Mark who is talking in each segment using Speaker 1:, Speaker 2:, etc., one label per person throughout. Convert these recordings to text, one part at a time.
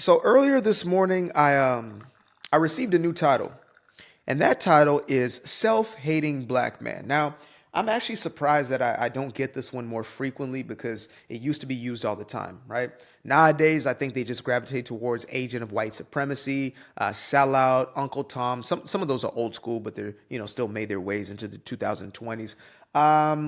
Speaker 1: So earlier this morning, I received a new title, and that title is Self-Hating Black Man. Now, I'm actually surprised that I don't get this one more frequently because it used to be used all the time, right? Nowadays, I think they just gravitate towards agent of white supremacy, sellout, Uncle Tom. Some of those are old school, but they're still made their ways into the 2020s.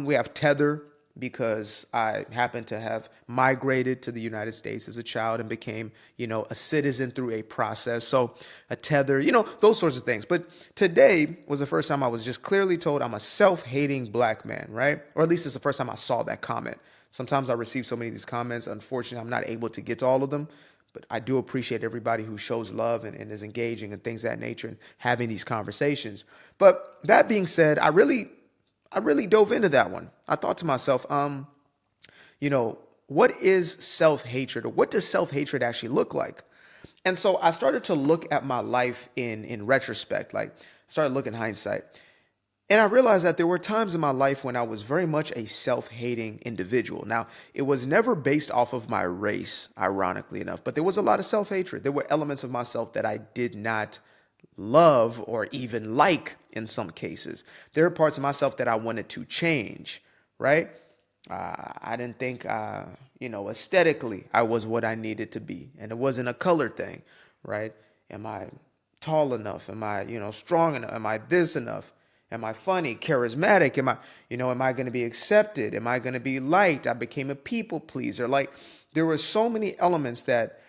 Speaker 1: We have tether because I happen to have migrated to the United States as a child and became, a citizen through a process. So a tether, those sorts of things. But today was the first time I was just clearly told I'm a self-hating black man, right? Or at least it's the first time I saw that comment. Sometimes I receive so many of these comments. Unfortunately, I'm not able to get to all of them. But I do appreciate everybody who shows love and is engaging and things of that nature and having these conversations. But that being said, I really dove into that one. I thought to myself, what is self-hatred, or what does self-hatred actually look like? And so I started to look at my life in retrospect, like I started looking hindsight. And I realized that there were times in my life when I was very much a self-hating individual. Now, it was never based off of my race, ironically enough, but there was a lot of self-hatred. There were elements of myself that I did not love or even like in some cases. There are parts of myself that I wanted to change, right? I didn't think, aesthetically I was what I needed to be. And it wasn't a color thing, right? Am I tall enough? Am I, strong enough? Am I this enough? Am I funny, charismatic? Am I going to be accepted? Am I going to be liked? I became a people pleaser. Like there were so many elements that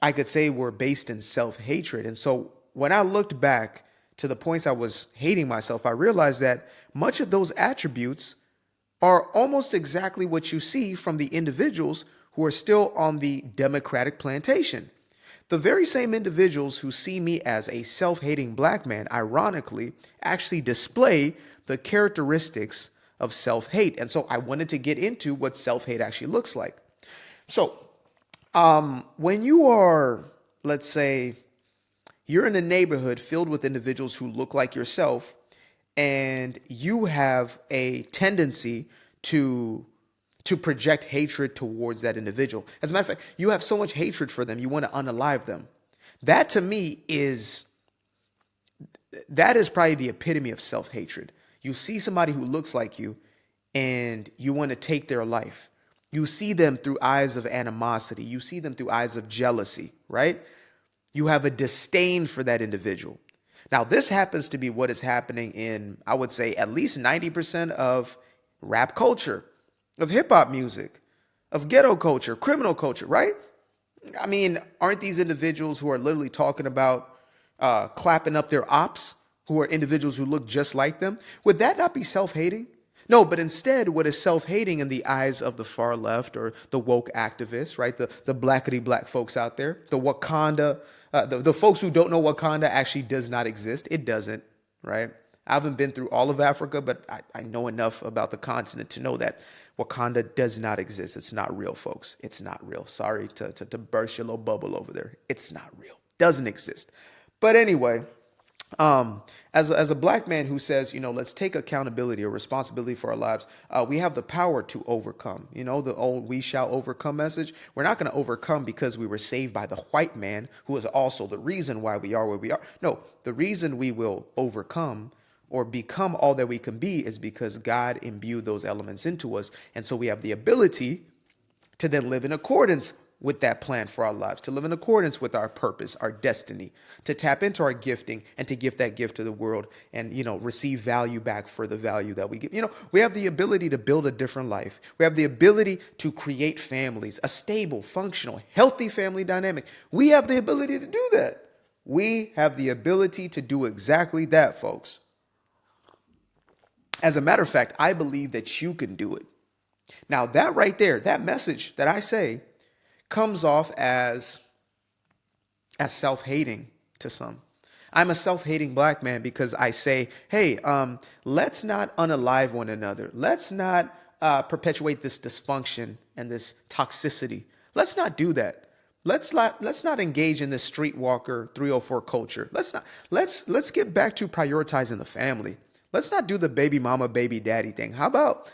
Speaker 1: I could say were based in self-hatred. And so when I looked back to the points I was hating myself, I realized that much of those attributes are almost exactly what you see from the individuals who are still on the Democratic plantation. The very same individuals who see me as a self-hating black man, ironically, actually display the characteristics of self-hate. And so I wanted to get into what self-hate actually looks like. So when you are, let's say, you're in a neighborhood filled with individuals who look like yourself, and you have a tendency to project hatred towards that individual. As a matter of fact, you have so much hatred for them, you want to unalive them. That to me that is probably the epitome of self-hatred. You see somebody who looks like you and you want to take their life. You see them through eyes of animosity. You see them through eyes of jealousy, right? You have a disdain for that individual. Now, this happens to be what is happening in, I would say, at least 90% of rap culture, of hip hop music, of ghetto culture, criminal culture, right? I mean, aren't these individuals who are literally talking about clapping up their ops, who are individuals who look just like them? Would that not be self-hating? No, but instead, what is self-hating in the eyes of the far left or the woke activists, right? The blackity black folks out there, the Wakanda, the folks who don't know Wakanda actually does not exist. It doesn't, right? I haven't been through all of Africa, but I know enough about the continent to know that Wakanda does not exist. It's not real, folks. It's not real. Sorry to burst your little bubble over there. It's not real. Doesn't exist. But anyway, as a black man who says, let's take accountability or responsibility for our lives, we have the power to overcome. The old "we shall overcome" message. We're not going to overcome because we were saved by the white man, who is also the reason why we are where we are. No, the reason we will overcome or become all that we can be is because God imbued those elements into us. And so we have the ability to then live in accordance with that plan for our lives, to live in accordance with our purpose, our destiny, to tap into our gifting and to give that gift to the world and, receive value back for the value that we give. We have the ability to build a different life. We have the ability to create families, a stable, functional, healthy family dynamic. We have the ability to do that. We have the ability to do exactly that, folks. As a matter of fact, I believe that you can do it. Now, that right there, that message that I say comes off as self-hating to some. I'm a self-hating black man because I say, hey, let's not unalive one another. Let's not perpetuate this dysfunction and this toxicity. Let's not do that. Let's not engage in this streetwalker 304 culture. Let's get back to prioritizing the family. Let's not do the baby mama, baby daddy thing. How about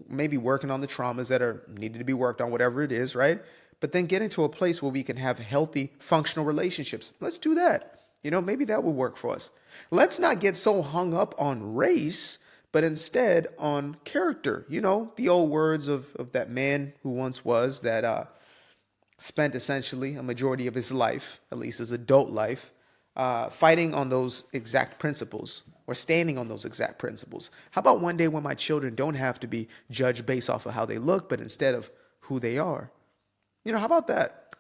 Speaker 1: maybe working on the traumas that are needed to be worked on, whatever it is, right? but then getting to a place where we can have healthy, functional relationships. Let's do that. Maybe that would work for us. Let's not get so hung up on race, but instead on character. The old words of that man who once was that spent essentially a majority of his life, at least his adult life, fighting on those exact principles or standing on those exact principles. How about one day when my children don't have to be judged based off of how they look, but instead of who they are? How about that?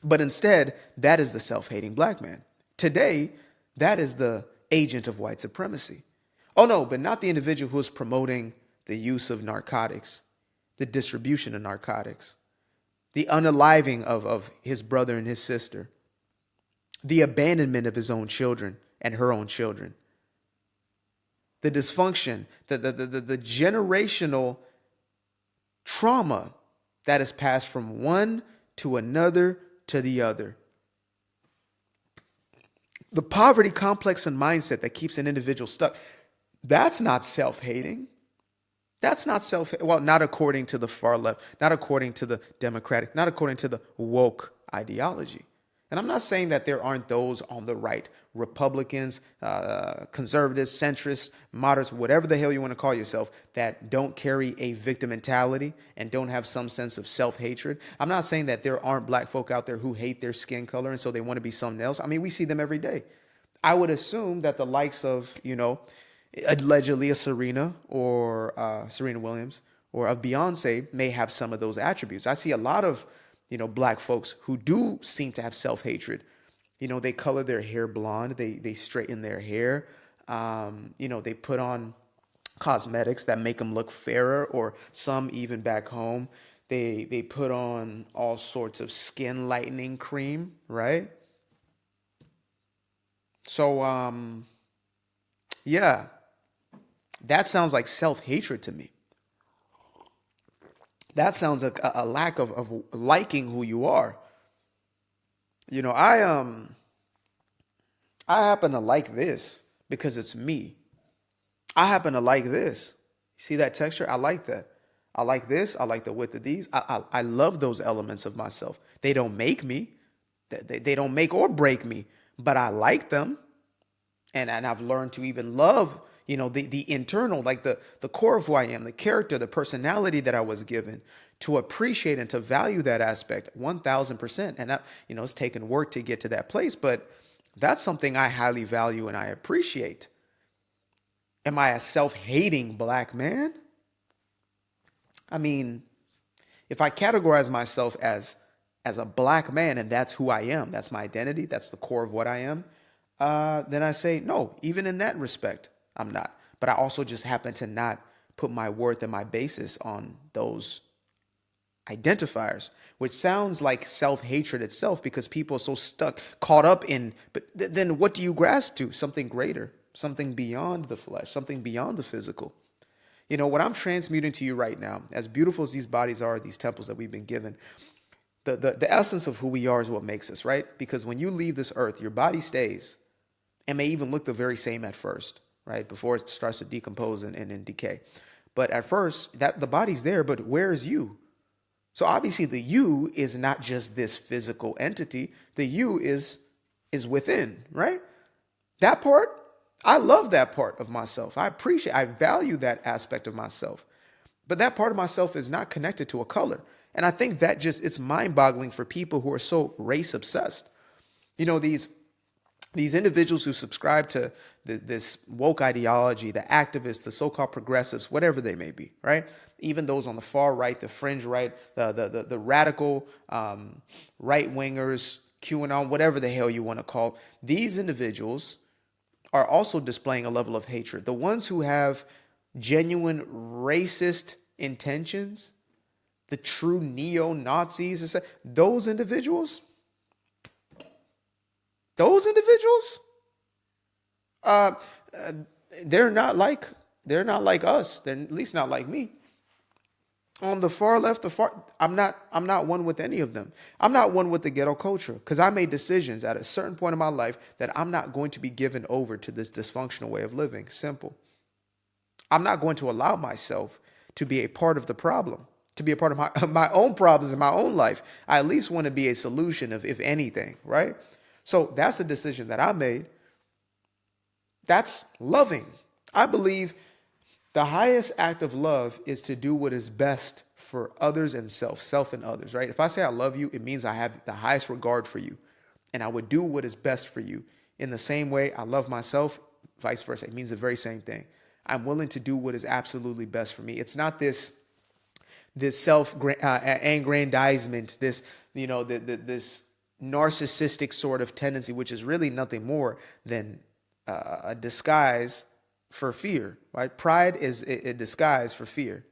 Speaker 1: But instead, that is the self-hating black man. Today, that is the agent of white supremacy. Oh no, but not the individual who is promoting the use of narcotics, the distribution of narcotics, the unaliving of his brother and his sister, the abandonment of his own children and her own children, the dysfunction, the generational trauma that is passed from one to another to the other. The poverty complex and mindset that keeps an individual stuck, that's not self-hating. That's not not according to the far left, not according to the Democratic, not according to the woke ideology. And I'm not saying that there aren't those on the right, Republicans, conservatives, centrists, moderates, whatever the hell you want to call yourself, that don't carry a victim mentality and don't have some sense of self-hatred. I'm not saying that there aren't black folk out there who hate their skin color and so they want to be something else. I mean, we see them every day. I would assume that the likes of, allegedly a Serena or Serena Williams or of Beyonce may have some of those attributes. I see a lot of black folks who do seem to have self-hatred. They color their hair blonde. They straighten their hair. They put on cosmetics that make them look fairer, or some even back home. They put on all sorts of skin lightening cream, right? So, yeah, that sounds like self-hatred to me. That sounds like a lack of liking who you are. I happen to like this because it's me. I happen to like this. See that texture? I like that. I like this. I like the width of these. I love those elements of myself. They don't make me. They don't make or break me, but I like them. And I've learned to even love, the internal, like the core of who I am, the character, the personality that I was given, to appreciate and to value that aspect 1000%. And that, it's taken work to get to that place, but that's something I highly value and I appreciate. Am I a self-hating black man? I mean, if I categorize myself as a black man and that's who I am, that's my identity, that's the core of what I am, then I say, no, even in that respect, I'm not. But I also just happen to not put my worth and my basis on those identifiers, which sounds like self-hatred itself because people are so caught up in, but then what do you grasp to? Something greater, something beyond the flesh, something beyond the physical. What I'm transmuting to you right now, as beautiful as these bodies are, these temples that we've been given, the essence of who we are is what makes us, right? Because when you leave this earth, your body stays and may even look the very same at first, right? Before it starts to decompose and decay. But at first, the body's there, but where is you? So obviously the you is not just this physical entity. The you is within, right? That part, I love that part of myself. I value that aspect of myself. But that part of myself is not connected to a color. And I think that it's mind-boggling for people who are so race obsessed. These individuals who subscribe to this woke ideology, the activists, the so-called progressives, whatever they may be, right? Even those on the far right, the fringe right, the radical right-wingers, QAnon, whatever the hell you want to call, these individuals are also displaying a level of hatred. The ones who have genuine racist intentions, the true neo-Nazis, those individuals, they're not like us. They're at least not like me. On the far left, I'm not one with any of them. I'm not one with the ghetto culture because I made decisions at a certain point in my life that I'm not going to be given over to this dysfunctional way of living. Simple. I'm not going to allow myself to be a part of the problem, to be a part of my my own problems in my own life. I at least want to be a solution of, if anything, right? So that's a decision that I made. That's loving. I believe the highest act of love is to do what is best for others and self and others, right? If I say I love you, it means I have the highest regard for you, and I would do what is best for you. In the same way I love myself, vice versa. It means the very same thing. I'm willing to do what is absolutely best for me. It's not this self-aggrandizement, this, this narcissistic sort of tendency, which is really nothing more than a disguise for fear, right? Pride is a disguise for fear.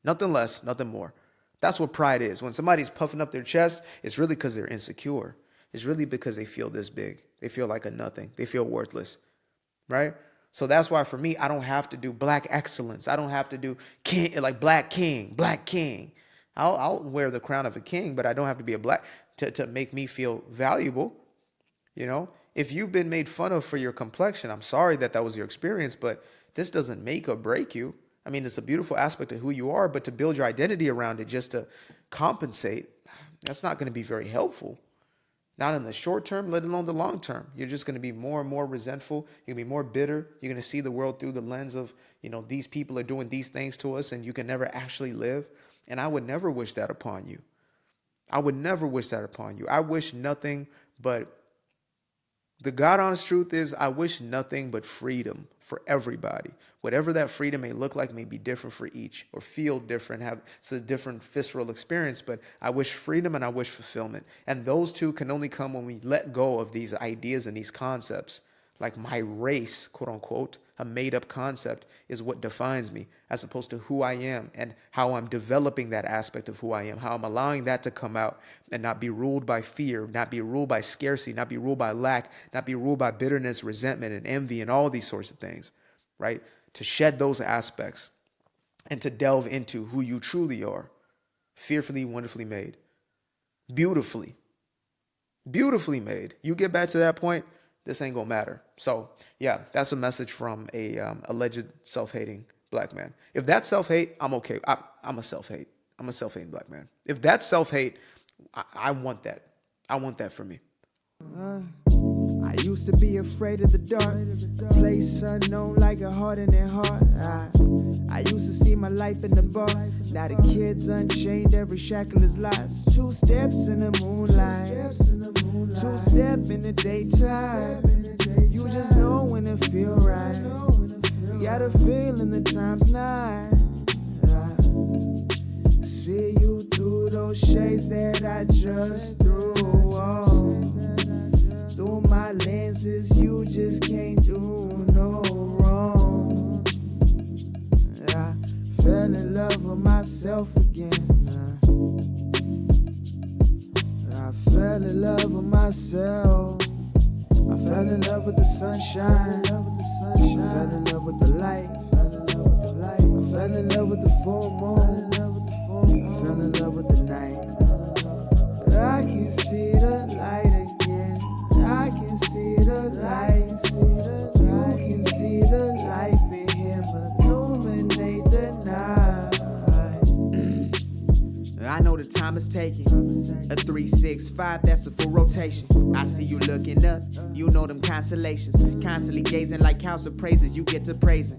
Speaker 1: Nothing less, nothing more. That's what pride is. When somebody's puffing up their chest, it's really because they're insecure. It's really because they feel this big. They feel like a nothing. They feel worthless, right? So that's why for me, I don't have to do black excellence. I don't have to do king, like black king. I'll wear the crown of a king, but I don't have to be a black to make me feel valuable. If you've been made fun of for your complexion, I'm sorry that was your experience, but this doesn't make or break you. I mean, it's a beautiful aspect of who you are, but to build your identity around it just to compensate, that's not going to be very helpful. Not in the short term, let alone the long term. You're just going to be more and more resentful. You're going to be more bitter. You're going to see the world through the lens of, these people are doing these things to us, and you can never actually live. And I would never wish that upon you. I would never wish that upon you. I wish nothing but, the God honest truth is, I wish nothing but freedom for everybody. Whatever that freedom may look like may be different for each, or feel different, it's a different visceral experience, but I wish freedom and I wish fulfillment. And those two can only come when we let go of these ideas and these concepts. Like my race, quote unquote, a made up concept, is what defines me, as opposed to who I am and how I'm developing that aspect of who I am, how I'm allowing that to come out and not be ruled by fear, not be ruled by scarcity, not be ruled by lack, not be ruled by bitterness, resentment, and envy, and all these sorts of things, right? To shed those aspects and to delve into who you truly are, fearfully, wonderfully made, beautifully made. You get back to that point, this ain't gonna matter. So yeah, that's a message from a alleged self-hating black man. If that's self-hate, I'm okay. I'm a self-hate. I'm a self-hating black man. If that's self-hate, I want that. I want that for me.
Speaker 2: I used to be afraid of the dark, a place unknown like a heart in their heart. I used to see my life in the bar. Now the kids unchained, every shackle is lost. 2 steps in the moonlight, 2 step in the daytime. You just know when it feel right. You got a feeling the time's not. See you through those shades that I just threw on. Through my lenses, you just can't do no wrong. I fell in love with myself again. I fell in love with myself. I fell in love with the sunshine. I fell in love with the light. I fell in love with the full moon. I fell in love with the night. I can see the light again. I can see the light. You can see the life in him illuminate the night. I know the time is taking. A 365, that's a full rotation. I see you looking up, you know them constellations. Constantly gazing like house of praises, you get to praising.